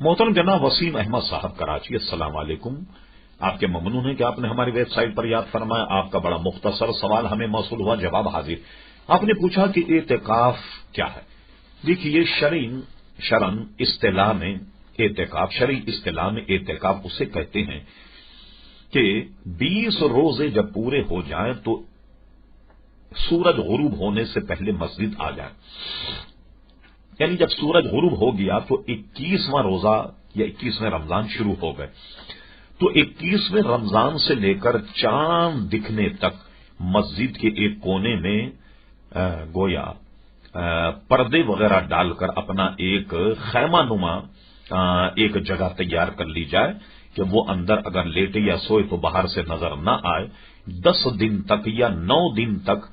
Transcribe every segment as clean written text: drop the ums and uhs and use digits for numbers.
محترم جناب وسیم احمد صاحب کراچی، السلام علیکم۔ آپ کے ممنون ہیں کہ آپ نے ہماری ویب سائٹ پر یاد فرمایا۔ آپ کا بڑا مختصر سوال ہمیں موصول ہوا، جواب حاضر۔ آپ نے پوچھا کہ اعتکاف کیا ہے؟ دیکھیے، شرعن اصطلاح میں اعتکاف، شرعی اصطلاح میں اعتکاف اسے کہتے ہیں کہ 20 روزے جب پورے ہو جائیں تو سورج غروب ہونے سے پہلے مسجد آ جائیں، یعنی جب سورج غروب ہو گیا تو 21واں روزہ یا 21ویں رمضان شروع ہو گئے، تو 21ویں رمضان سے لے کر چاند دکھنے تک مسجد کے ایک کونے میں گویا پردے وغیرہ ڈال کر اپنا ایک خیمہ نما ایک جگہ تیار کر لی جائے کہ وہ اندر اگر لیٹے یا سوئے تو باہر سے نظر نہ آئے۔ 10 دن تک یا 9 دن تک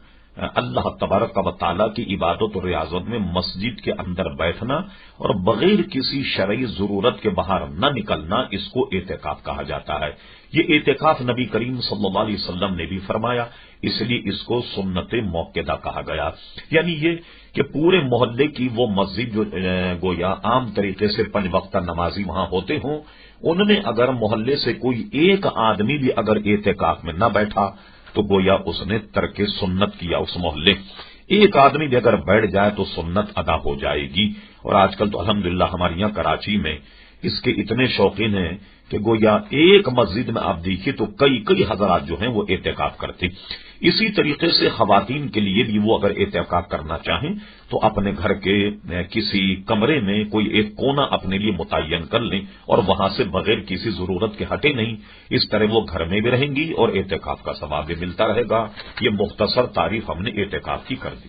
اللہ تبارک و تعالی کی عبادت و ریاضت میں مسجد کے اندر بیٹھنا اور بغیر کسی شرعی ضرورت کے باہر نہ نکلنا، اس کو اعتکاف کہا جاتا ہے۔ یہ اعتکاف نبی کریم صلی اللہ علیہ وسلم نے بھی فرمایا، اس لیے اس کو سنت موقدہ کہا گیا۔ یعنی یہ کہ پورے محلے کی وہ مسجد جو گویا عام طریقے سے 5 وقتہ نمازی وہاں ہوتے ہوں، ان میں اگر محلے سے کوئی ایک آدمی بھی اگر اعتکاف میں نہ بیٹھا تو گویا اس نے ترک سنت کیا۔ اس محلے ایک آدمی بھی اگر بیٹھ جائے تو سنت ادا ہو جائے گی۔ اور آج کل تو الحمدللہ ہمارے یہاں کراچی میں اس کے اتنے شوقین ہیں کہ گویا ایک مسجد میں آپ دیکھیے تو کئی حضرات جو ہیں وہ اعتکاف کرتے۔ اسی طریقے سے خواتین کے لیے بھی وہ اگر اعتکاف کرنا چاہیں تو اپنے گھر کے کسی کمرے میں کوئی ایک کونا اپنے لیے متعین کر لیں اور وہاں سے بغیر کسی ضرورت کے ہٹے نہیں، اس طرح وہ گھر میں بھی رہیں گی اور اعتکاف کا ثواب بھی ملتا رہے گا۔ یہ مختصر تعریف ہم نے اعتکاف کی کر دی۔